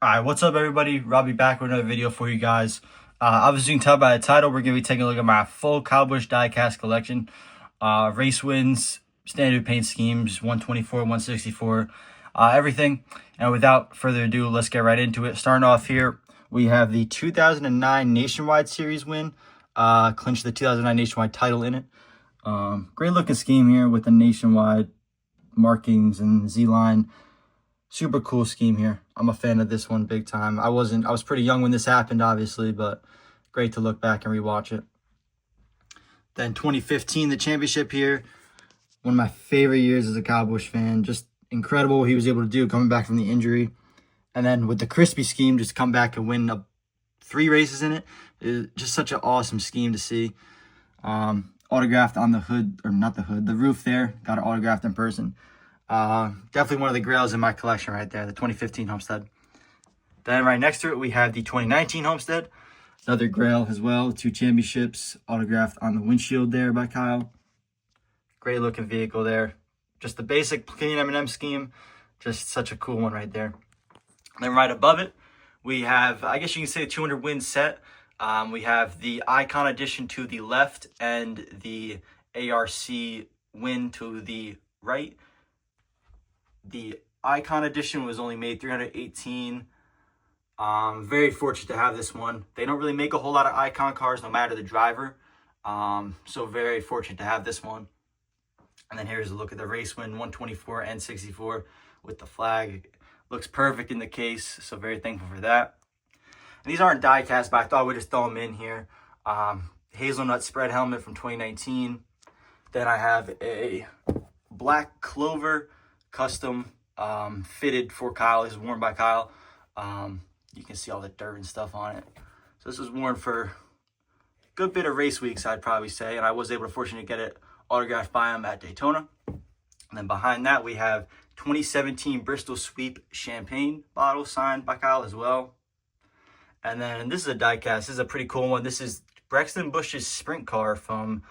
Alright, what's up everybody? Robbie back with another video for you guys. Obviously you can tell by the title, we're going to be taking a look at my full Kyle Busch diecast collection. Race wins, standard paint schemes, 124, 164, everything. And without further ado, let's get right into it. Starting off here, we have the 2009 Nationwide Series win. Clinched the 2009 Nationwide title in it. Great looking scheme here with the Nationwide markings and Z-line. Super cool scheme here. I'm a fan of this one big time. I was pretty young when this happened, obviously, but great to look back and rewatch it. Then 2015, the championship here. One of my favorite years as a Kyle Busch fan. Just incredible what he was able to do coming back from the injury. And then with the crispy scheme, just come back and win 3 races in it. It's just such an awesome scheme to see. Autographed on the hood, or not the hood, the roof there. Got it autographed in person. Definitely one of the grails in my collection right there, the 2015 Homestead. Then right next to it, we have the 2019 Homestead. Another grail as well, 2 championships autographed on the windshield there by Kyle. Great looking vehicle there. Just the basic clean M&M scheme. Just such a cool one right there. Then right above it, we have, I guess you can say, a 200 win set. We have the Icon Edition to the left and the ARC win to the right. The Icon Edition was only made 318. Very fortunate to have this one. They don't really make a whole lot of Icon cars, no matter the driver. So very fortunate to have this one. And then here's a look at the race win, 124 and 64 with the flag. Looks perfect in the case, so very thankful for that. And these aren't die cast, but I thought we'd just throw them in here. Hazelnut spread helmet from 2019. Then I have a black Clover custom fitted for Kyle. This is worn by Kyle. You can see all the dirt and stuff on it. So this was worn for a good bit of race weeks, I'd probably say, and I was able to fortunately get it autographed by him at Daytona. And then behind that we have 2017 Bristol Sweep Champagne bottle signed by Kyle as well. And then this is a diecast. This is a pretty cool one. This is Brexton Busch's sprint car from,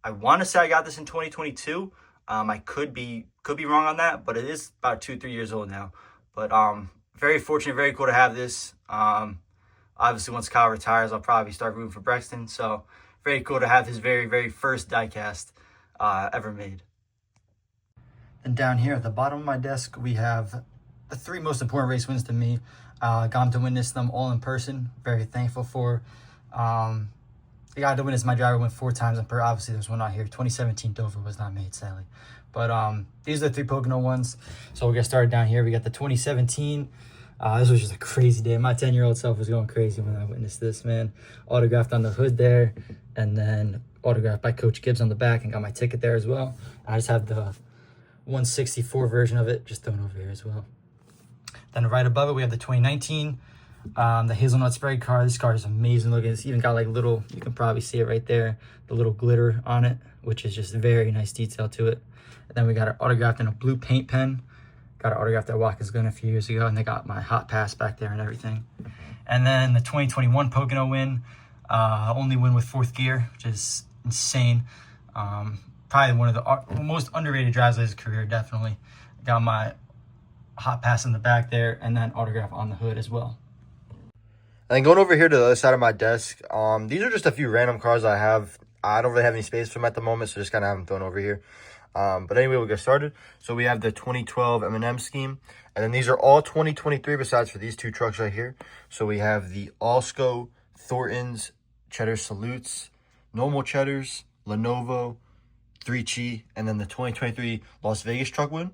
I want to say I got this in 2022. I could be wrong on that, but it is about 2-3 years old now. But very fortunate, very cool to have this. Obviously, once Kyle retires, I'll probably start rooting for Brexton. So very cool to have his very, very first diecast ever made. And down here at the bottom of my desk, we have the 3 most important race wins to me. Got to witness them all in person. Very thankful for. I got to witness my driver win 4 times. And obviously, there's one out here. 2017 Dover was not made, sadly. But these are the 3 Pocono ones. So we'll get started down here. We got the 2017. This was just a crazy day. My 10-year-old self was going crazy when I witnessed this, man. Autographed on the hood there. And then autographed by Coach Gibbs on the back. And got my ticket there as well. I just have the 164 version of it just thrown over here as well. Then right above it, we have the 2019. The hazelnut spread car. This car is amazing looking. It's even got like little, you can probably see it right there, the little glitter on it, which is just very nice detail to it. And then we got it autographed in a blue paint pen. Got it autographed at Watkins Glen a few years ago, and they got my hot pass back there and everything. And then the 2021 Pocono win, only win with 4th gear, which is insane. Probably one of the most underrated drives of his career, definitely. Got my hot pass in the back there, and then autograph on the hood as well. And then going over here to the other side of my desk, these are just a few random cars I have. I don't really have any space for them at the moment, so just kind of have them thrown over here. But anyway, we'll get started. So we have the 2012 M&M scheme, and then these are all 2023 besides for these 2 trucks right here. So we have the Alsco, Thorntons, Cheddar Salutes, Normal Cheddars, Lenovo, 3Chi, and then the 2023 Las Vegas truck win.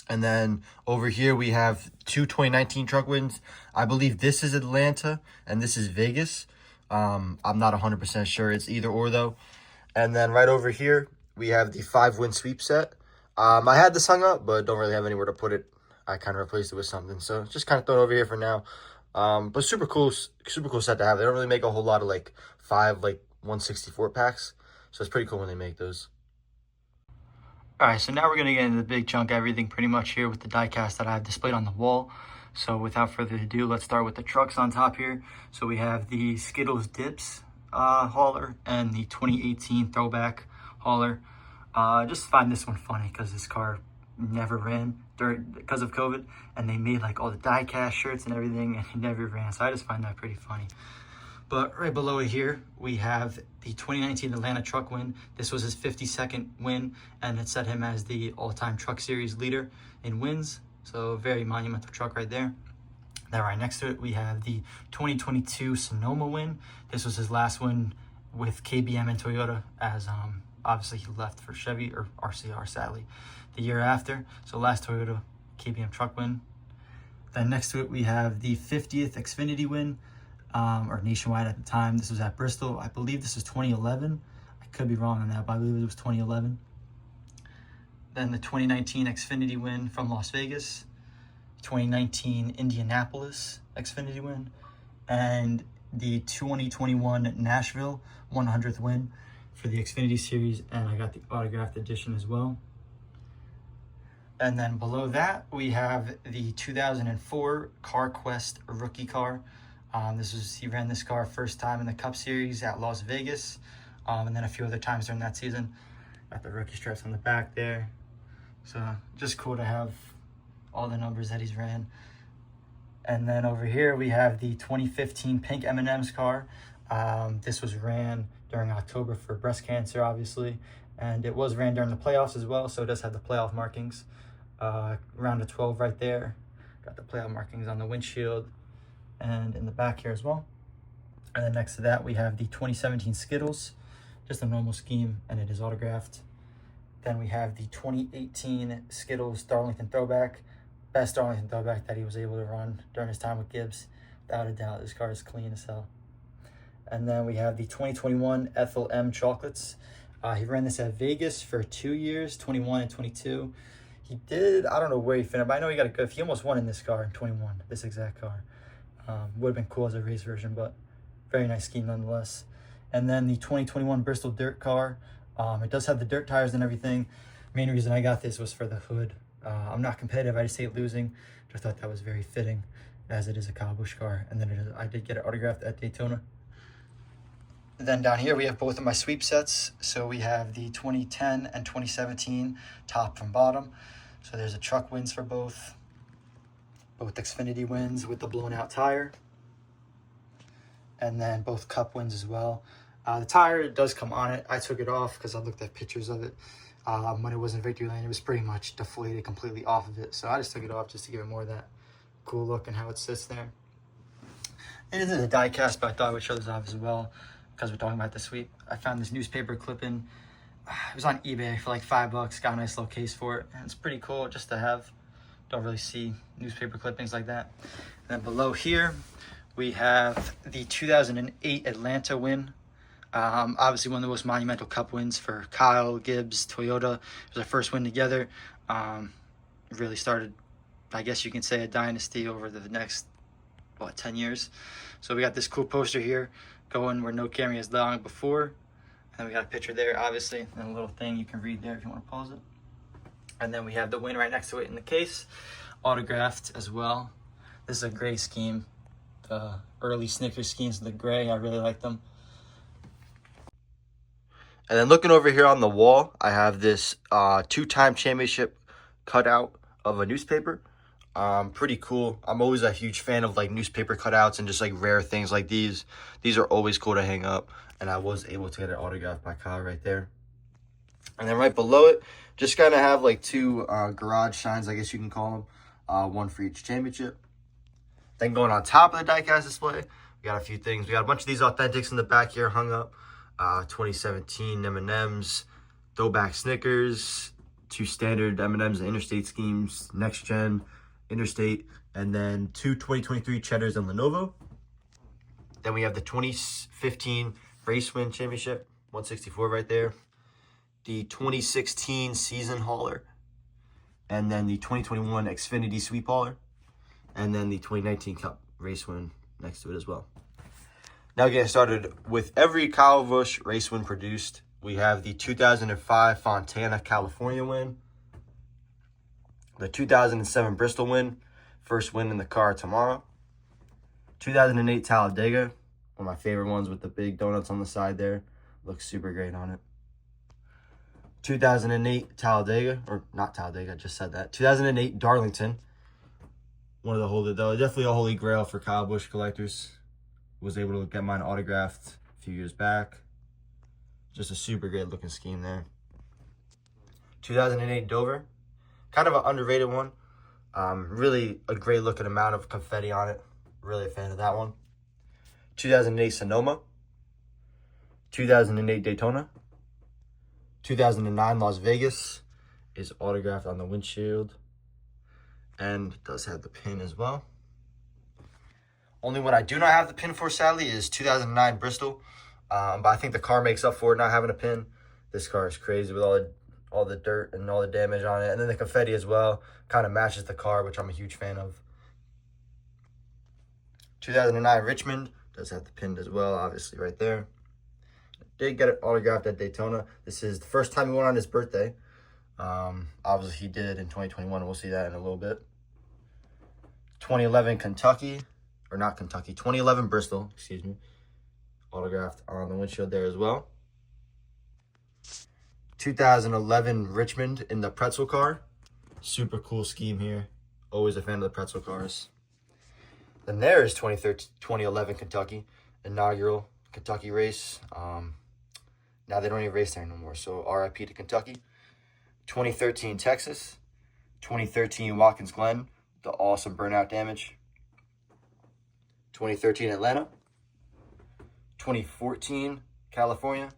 And then over here, we have 2 2019 truck wins. I believe this is Atlanta and this is Vegas. I'm not 100% sure. It's either or, though. And then right over here, we have the 5-win sweep set. I had this hung up, but don't really have anywhere to put it. I kind of replaced it with something. So just kind of thrown over here for now. But super cool set to have. They don't really make a whole lot of, 5, 164 packs. So it's pretty cool when they make those. Alright, so now we're going to get into the big chunk of everything pretty much here with the diecast that I have displayed on the wall. So without further ado, let's start with the trucks on top here. So we have the Skittles Dips hauler and the 2018 Throwback hauler. Just find this one funny because this car never ran because of COVID, and they made like all the diecast shirts and everything, and he never ran. So I just find that pretty funny. But right below it here, we have the 2019 Atlanta Truck win. This was his 52nd win, and it set him as the all-time Truck Series leader in wins. So very monumental truck right there. Then right next to it, we have the 2022 Sonoma win. This was his last win with KBM and Toyota, as obviously he left for Chevy, or RCR sadly, the year after. So last Toyota KBM truck win. Then next to it, we have the 50th Xfinity win. Or nationwide at the time. This was at Bristol. I believe this was 2011. I could be wrong on that, but I believe it was 2011. Then the 2019 Xfinity win from Las Vegas, 2019 Indianapolis Xfinity win, and the 2021 Nashville 100th win for the Xfinity Series, and I got the autographed edition as well. And then below that, we have the 2004 CarQuest rookie car. He ran this car first time in the Cup Series at Las Vegas, and then a few other times during that season. Got the rookie stripes on the back there. So just cool to have all the numbers that he's ran. And then over here we have the 2015 pink M&M's car. This was ran during October for breast cancer, obviously, and it was ran during the playoffs as well, so it does have the playoff markings. Round of 12 right there. Got the playoff markings on the windshield and in the back here as well. And then next to that, we have the 2017 Skittles, just a normal scheme, and it is autographed. Then we have the 2018 Skittles Darlington Throwback, best Darlington Throwback that he was able to run during his time with Gibbs. Without a doubt, this car is clean as hell. And then we have the 2021 Ethel M Chocolates. He ran this at Vegas for 2 years, 21 and 22. He did, I don't know where he finished, but I know he got a good, he almost won in this car in 21, this exact car. Would have been cool as a race version, but very nice scheme nonetheless. And then the 2021 Bristol Dirt car. It does have the dirt tires and everything. Main reason I got this was for the hood. I'm not competitive, I just hate losing. Just thought that was very fitting, as it is a Kyle Busch car. And then I did get it autographed at Daytona. Then down here we have both of my sweep sets. So we have the 2010 and 2017 top from bottom. So there's a truck wins for both Xfinity wins with the blown out tire, and then both Cup wins as well. The tire does come on it. I took it off because I looked at pictures of it when it was in victory lane. It was pretty much deflated completely off of it, so I just took it off just to give it more of that cool look and how it sits there. It is a die cast, but I thought I would show this off as well because we're talking about the sweep. I found this newspaper clipping. It was on eBay for like $5. Got a nice little case for it, and it's pretty cool just to have. Don't really see newspaper clippings like that. And then below here, we have the 2008 Atlanta win. Obviously one of the most monumental Cup wins for Kyle, Gibbs, Toyota. It was our first win together. Really started, I guess you can say, a dynasty over the next, 10 years. So we got this cool poster here going where no camera has long before. And then we got a picture there, obviously, and a little thing you can read there if you want to pause it. And then we have the win right next to it in the case, autographed as well. This is a gray scheme. The early Snickers schemes, the gray, I really like them. And then looking over here on the wall, I have this two-time championship cutout of a newspaper. Pretty cool. I'm always a huge fan of like newspaper cutouts and just like rare things like these. These are always cool to hang up, and I was able to get it autographed by Kyle right there. And then right below it, just kind of have like two garage shines, I guess you can call them. One for each championship. Then going on top of the diecast display, we got a few things. We got a bunch of these authentics in the back here hung up. 2017 M&M's, throwback Snickers, two standard M&M's and Interstate schemes, Next Gen, Interstate, and then two 2023 Cheddars and Lenovo. Then we have the 2015 Race Win Championship, 164 right there. The 2016 Season Hauler, and then the 2021 Xfinity Sweep Hauler, and then the 2019 Cup Race Win next to it as well. Now getting started with every Kyle Busch race win produced. We have the 2005 Fontana, California win, the 2007 Bristol win, first win in the car tomorrow, 2008 Talladega, one of my favorite ones with the big donuts on the side there. Looks super great on it. 2008 Talladega, or not Talladega, I just said that. 2008 Darlington. One of the holy, though, definitely a holy grail for Kyle Busch collectors. Was able to get mine autographed a few years back. Just a super great looking scheme there. 2008 Dover, kind of an underrated one. Really a great looking amount of confetti on it. Really a fan of that one. 2008 Sonoma. 2008 Daytona. 2009 Las Vegas is autographed on the windshield. And it does have the pin as well. Only one I do not have the pin for, sadly, is 2009 Bristol. But I think the car makes up for it not having a pin. This car is crazy with all the dirt and all the damage on it. And then the confetti as well kind of matches the car, which I'm a huge fan of. 2009 Richmond does have the pin as well, obviously, right there. Did get it autographed at Daytona. This is the first time he went on his birthday. Obviously, he did in 2021. We'll see that in a little bit. 2011 Kentucky, or not Kentucky, 2011 Bristol, excuse me. Autographed on the windshield there as well. 2011 Richmond in the pretzel car. Super cool scheme here. Always a fan of the pretzel cars. Then there is 2011 Kentucky, inaugural Kentucky race. Now they don't even race there no more, so RIP to Kentucky. 2013 Texas. 2013 Watkins Glen, the awesome burnout damage. 2013 Atlanta. 2014 California.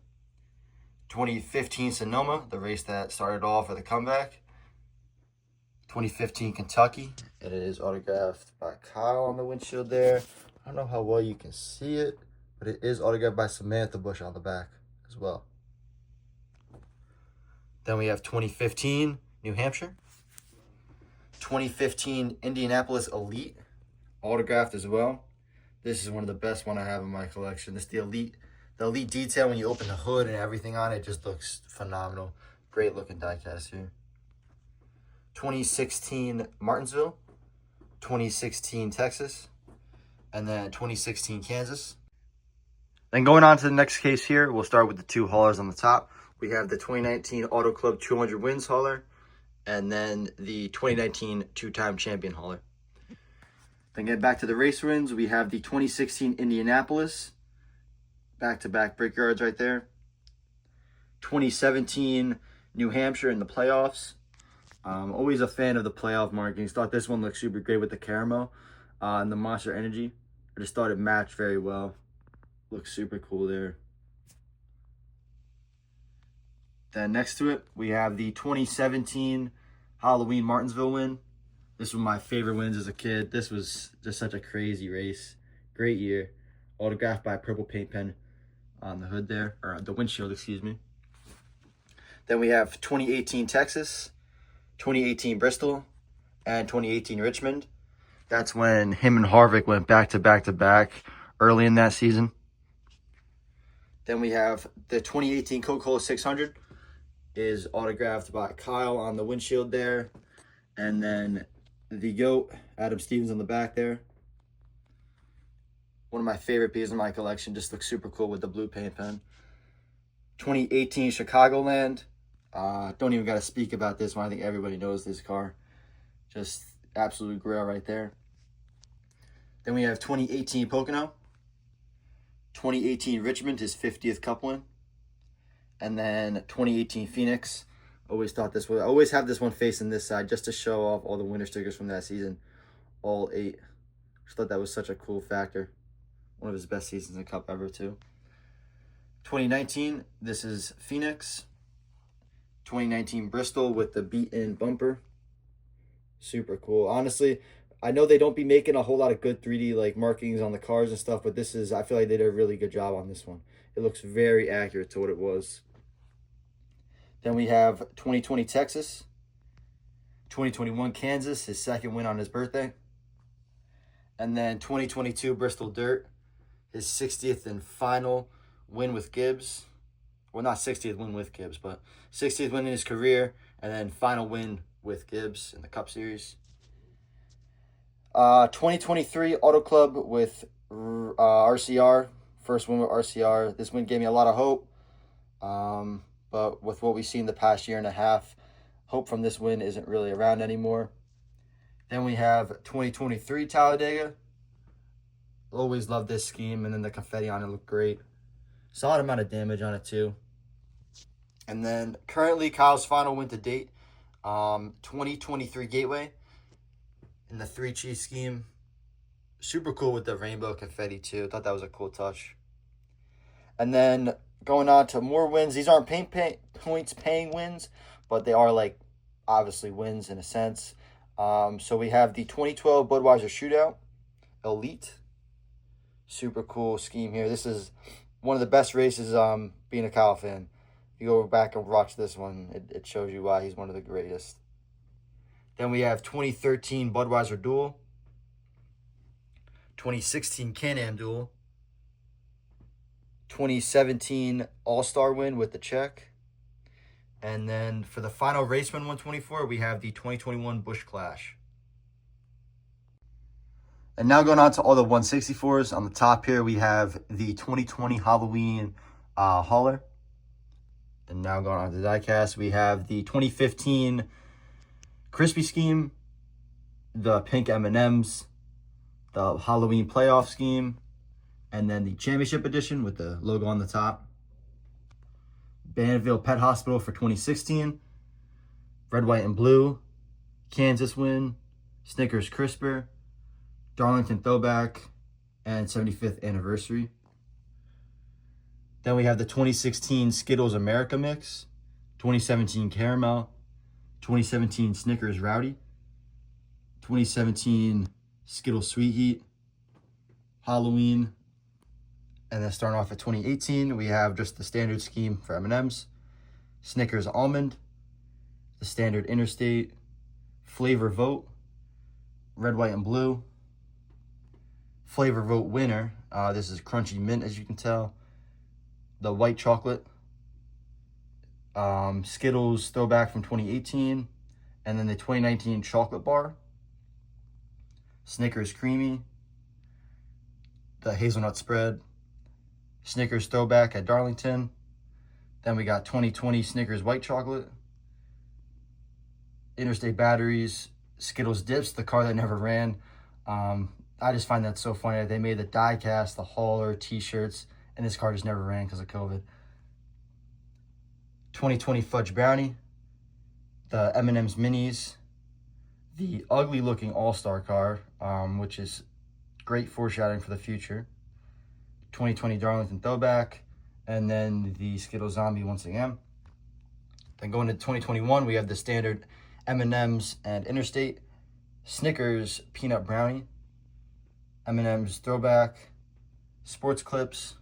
2015 Sonoma, the race that started off with a comeback. 2015 Kentucky, and it is autographed by Kyle on the windshield there. I don't know how well you can see it, but it is autographed by Samantha Busch on the back as well. Then we have 2015 New Hampshire. 2015 Indianapolis Elite, autographed as well. This is one of the best one I have in my collection. This is the Elite detail when you open the hood and everything on it just looks phenomenal. Great looking diecast here. 2016 Martinsville, 2016 Texas, and then 2016 Kansas. Then going on to the next case here, we'll start with the two haulers on the top. We have the 2019 Auto Club 200 wins hauler, and then the 2019 two-time champion hauler. Then get back to the race wins, we have the 2016 Indianapolis, back-to-back Brickyards right there. 2017 New Hampshire in the playoffs. Always a fan of the playoff markings. Thought this one looked super great with the caramel and the Monster Energy. I just thought it matched very well. Looks super cool there. Then next to it, we have the 2017 Halloween Martinsville win. This was my favorite wins as a kid. This was just such a crazy race. Great year. Autographed by Purple Paint Pen on the hood there, or the windshield, excuse me. Then we have 2018 Texas, 2018 Bristol, and 2018 Richmond. That's when him and Harvick went back to back to back early in that season. Then we have the 2018 Coca-Cola 600 is autographed by Kyle on the windshield there. And then the GOAT, Adam Stevens on the back there. One of my favorite pieces in my collection. Just looks super cool with the blue paint pen. 2018 Chicagoland. Don't even got to speak about this one. I think everybody knows this car. Just absolute grail right there. Then we have 2018 Pocono. 2018 Richmond, his 50th Cup win. And then 2018 Phoenix. Always thought this was, I always have this one facing this side just to show off all the winner stickers from that season. All 8. Just thought that was such a cool factor. One of his best seasons in Cup ever, too. 2019, this is Phoenix. 2019 Bristol with the beat-in bumper. Super cool. Honestly, I know they don't be making a whole lot of good 3D like markings on the cars and stuff, but this is, I feel like they did a really good job on this one. It looks very accurate to what it was. Then we have 2020 Texas. 2021 Kansas, his second win on his birthday. And then 2022 Bristol Dirt, his 60th and final win with Gibbs. Well, not 60th win with Gibbs, but 60th win in his career, and then final win with Gibbs in the Cup Series. 2023 Auto Club with RCR, first win with RCR. This win gave me a lot of hope. but with what we've seen the past year and a half, hope from this win isn't really around anymore. Then we have 2023 Talladega. Always loved this scheme, and then the confetti on it looked great. Solid amount of damage on it too. And then currently Kyle's final win to date, 2023 Gateway in the 3 Chief scheme. Super cool with the rainbow confetti too. Thought that was a cool touch. And then going on to more wins. These aren't points paying wins, but they are like obviously wins in a sense. So we have the 2012 Budweiser Shootout Elite. Super cool scheme here. This is one of the best races, being a Kyle fan. If you go back and watch this one, it shows you why he's one of the greatest. Then we have 2013 Budweiser Duel, 2016 Can-Am Duel, 2017 All-Star win with the check. And then for the final race win 124, we have the 2021 Busch Clash. And now going on to all the 164s. On the top here, we have the 2020 Halloween hauler. And now going on to the diecast, we have the 2015 Crispy scheme, the pink M&Ms, the Halloween playoff scheme, and then the championship edition with the logo on the top. Banville Pet Hospital for 2016, red, white, and blue, Kansas win, Snickers Crisper, Darlington throwback, and 75th anniversary. Then we have the 2016 Skittles America mix, 2017 Caramel, 2017 Snickers Rowdy, 2017 Skittles Sweet Heat, Halloween, and then starting off at 2018, we have just the standard scheme for M&Ms, Snickers Almond, the standard Interstate, Flavor Vote, red, white, and blue, Flavor Vote winner. This is Crunchy Mint, as you can tell. The white chocolate. Skittles throwback from 2018. And then the 2019 chocolate bar. Snickers Creamy. The hazelnut spread. Snickers throwback at Darlington. Then we got 2020 Snickers white chocolate. Interstate batteries. Skittles dips, the car that never ran. I just find that so funny. They made the diecast, the hauler, t-shirts, and this car just never ran because of COVID. 2020 Fudge Brownie, the M&M's Minis, the ugly-looking All-Star car, which is great foreshadowing for the future. 2020 Darlington Throwback, and then the Skittles Zombie once again. Then going to 2021, we have the standard M&M's and Interstate, Snickers Peanut Brownie, M&M's Throwback, Sports Clips,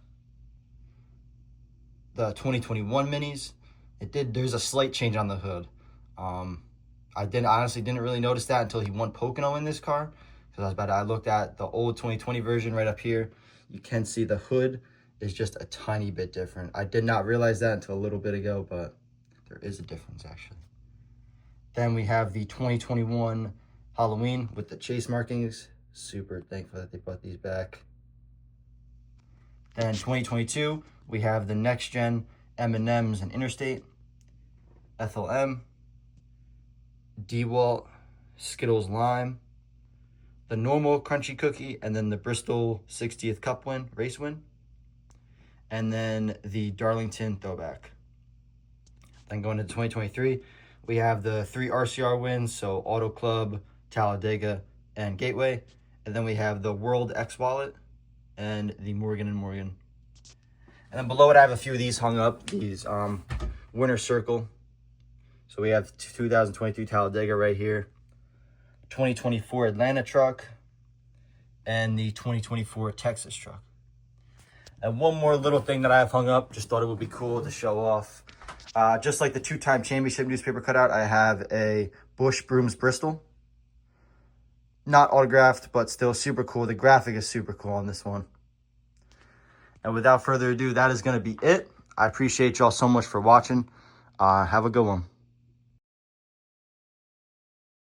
the 2021 Minis. There's a slight change on the hood. I honestly didn't really notice that until he won Pocono in this car. Because I looked at the old 2020 version right up here. You can see the hood is just a tiny bit different. I did not realize that until a little bit ago, but there is a difference actually. Then we have the 2021 Halloween with the chase markings. Super thankful that they brought these back. Then 2022, we have the next gen M&M's and Interstate, Ethel M, DeWalt, Skittles Lime, the normal crunchy cookie, and then the Bristol 60th Cup win, race win, and then the Darlington throwback. Then going to 2023, we have the 3 RCR wins, so Auto Club, Talladega, and Gateway. And then we have the World X Wallet and the Morgan & Morgan. And then below it, I have a few of these hung up, these Winner Circle. So we have 2023 Talladega right here, 2024 Atlanta truck, and the 2024 Texas truck. And one more little thing that I have hung up, just thought it would be cool to show off. Just like the 2-time championship newspaper cutout, I have a Busch Brooms Bristol. Not autographed, but still super cool. The graphic is super cool on this one. And without further ado, that is going to be it. I appreciate y'all so much for watching. Have a good one.